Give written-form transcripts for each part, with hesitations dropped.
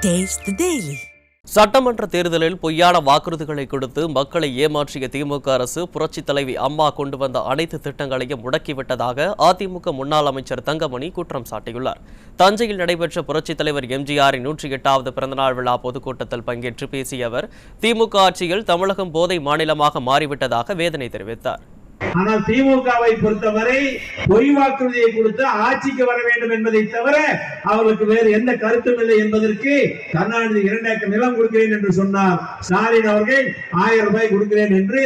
Taste the Daily. சட்டமன்ற தேர்தலில் பொய்யான வாக்குறுதிகளை கொடுத்து மக்களை ஏமாற்றிய திமுக அரசு புரட்சித் தலைவி அம்மா கொண்டு வந்த அனைத்து திட்டங்களையும் முடக்கிவிட்டதாக அதிமுக முன்னாள் அமைச்சர் தங்கமணி குற்றம் சாட்டியுள்ளார். தஞ்சையில் நடைபெற்ற புரட்சித் தலைவர் எம்ஜிஆரின் 108வது பிறந்தநாள் விழா பொதுக்கூட்டத்தில் பங்கேற்று பேசிய அவர் திமுக ஆட்சியில் தமிழகம் போதை மாநிலமாக மாறிவிட்டதாக வேதனை தெரிவித்தார். ஆனால் திமுகவை பொறுத்தவரை பொய் வாக்குறுதியை கொடுத்து ஆட்சிக்கு வர வேண்டும் என்பதை தவிர அவர்களுக்கு வேறு எந்த கருத்தும் இல்லை என்பதற்கு கருணாநிதி 2 ஏக்கர் நிலம் கொடுக்கிறேன் என்று சொன்னார். ஸ்டாலின் அவர்கள் 1000 ரூபாய் கொடுக்கிறேன் என்று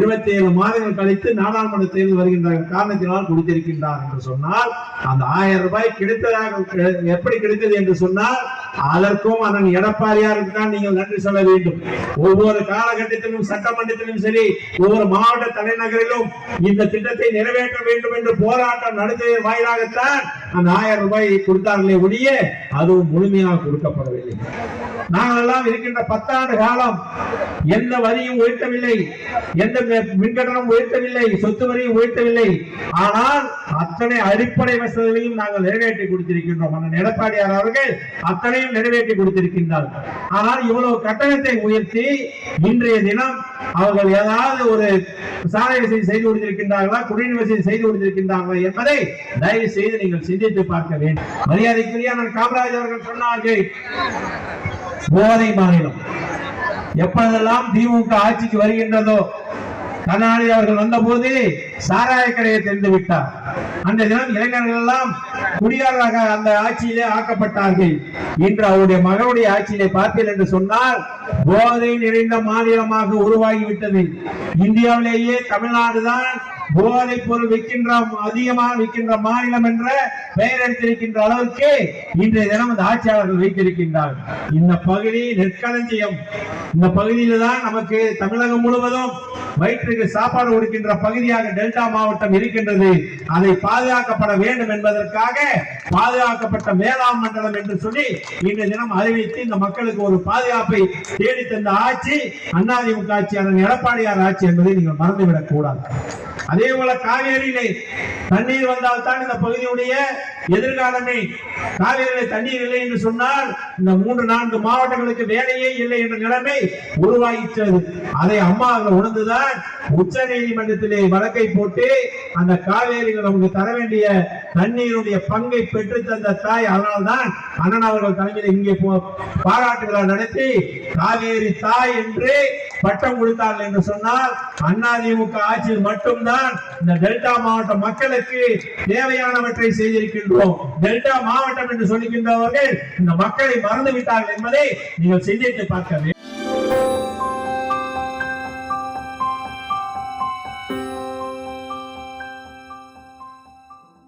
27 மாதங்கள் கழித்து நாடாளுமன்ற தேர்தல் வருகின்ற காரணத்தினால் கொடுத்திருக்கின்றார் என்று சொன்னால் அந்த 1000 ரூபாய் கிடைத்ததாக எப்படி கிடைத்தது என்று சொன்னால் அதற்கும் அதன் எடப்பாடியாருக்கு தான் நீங்கள் நன்றி சொல்ல வேண்டும். ஒவ்வொரு காலகட்டத்திலும் சட்டமன்றத்திலும் சரி ஒவ்வொரு மாவட்ட தலைநகரிலும் இந்த திட்டத்தை நிறைவேற்ற வேண்டும் என்று போராட்டம் நடத்தியதன் வாயிலாகத்தான் அந்த 1000 ரூபாய் கொடுத்தார்களே ஒழிய அதுவும் முழுமையாக கொடுக்கப்படவில்லை. நாங்கள் எல்லாம் இருக்கின்ற 10 ஆண்டு காலம் எந்த வரியும் உயர்த்தவில்லை, எந்த மின்கட்டணம் உயர்த்தவில்லை, சொத்து வரியும் உயர்த்தவில்லை. ஆனால் அத்தனை அடிப்படை வசதிகளையும் நாங்கள் நிறைவேற்றி கொடுத்திருக்கின்றோம். அண்ணன் எடப்பாடியார் அவர்கள் அத்தனையும் நிறைவேற்றி கொடுத்திருக்கின்றார். ஆனால் இவ்வளவு கட்டணத்தை உயர்த்தி இன்றைய தினம் அவர்கள் ஏதாவது ஒரு சாலை வசதி செய்து கொடுத்திருக்கின்றார்களா, குடிநீர் வசதி செய்து கொடுத்திருக்கின்றார்களா என்பதை தயவு செய்து நீங்கள் சிந்தித்து பார்க்க வேண்டும். மரியாதைக்குரிய அண்ணன் காமராஜ் அவர்கள் சொன்னார்கள் போதை மாநிலம். எப்பொழுதெல்லாம் திமுக ஆட்சிக்கு வருகின்றதோ கருணாநிதி அவர்கள் வந்த போது சாராய கடையை தெரிந்து விட்டார். அந்த தினம் இளைஞர்கள் எல்லாம் குடியாராக அந்த ஆட்சியிலே ஆக்கப்பட்டார்கள். இன்று அவருடைய மகளுடைய ஆட்சியிலே பார்த்தீர்கள் என்று சொன்னால் போதை நிறைந்த மாநிலமாக உருவாகிவிட்டது. இந்தியாவிலேயே தமிழ்நாடுதான் போதை பொருள் அதிகமாக விற்கின்ற மாநிலம் என்ற பெயர் எடுத்திருக்கின்ற அளவுக்கு இன்றைய தினம் அந்த ஆட்சியாளர்கள் வைத்திருக்கின்றார். இந்த பகுதி நெற்களஞ்சியம். இந்த பகுதியில தான் நமக்கு தமிழகம் முழுவதும் வயிற்றுக்கு சாப்பாடு கொடுக்கின்ற பகுதியாக டெல்டா மாவட்டம் இருக்கின்றது. அதை பாதுகாக்கப்பட வேண்டும் என்பதற்காக பாதுகாக்கப்பட்ட வேளாண் மண்டலம் என்று சொல்லி இன்றைய தினம் அறிவித்து இந்த மக்களுக்கு ஒரு பாதுகாப்பை தேடி தந்த ஆட்சி அதிமுக ஆட்சியாளர் எடப்பாடியார் ஆட்சி என்பதை நீங்கள் மறந்துவிடக் கூடாது. அதே போல காவேரியிலே தண்ணீர் வந்தால் தான் இந்த பகுதியுடைய எதிர்காலமே. காவேரியிலே தண்ணீர் இல்லை என்று சொன்னால் இந்த 3-4 மாவட்டங்களுக்கு வேலையே இல்லை என்ற நிலைமை உருவாகிற்றது. அதை அம்மா அவர்கள் உணர்ந்துதான் உச்ச நீதிமன்றத்திலே வழக்கை போட்டு அந்த காவேரியில் நமக்கு தர வேண்டிய தண்ணீருடைய பங்கை பெற்று தந்த தாய். அதனால்தான் அண்ணன் அவர்கள் தலைமையில் இங்கே பாராட்டு விழா நடத்தி காவேரி தாய் என்று பட்டம் கொடுத்தார்கள் என்று சொன்னால் அதிமுக ஆட்சியில் மட்டும்தான் இந்த டெல்டா மாவட்ட மக்களுக்கு தேவையானவற்றை செய்திருக்கின்றோம். டெல்டா மாவட்டம் என்று சொல்லுகின்றவர்கள் இந்த மக்களை மறந்து விட்டார்கள் என்பதை நீங்கள் சிந்தித்து பார்க்க வேண்டும்.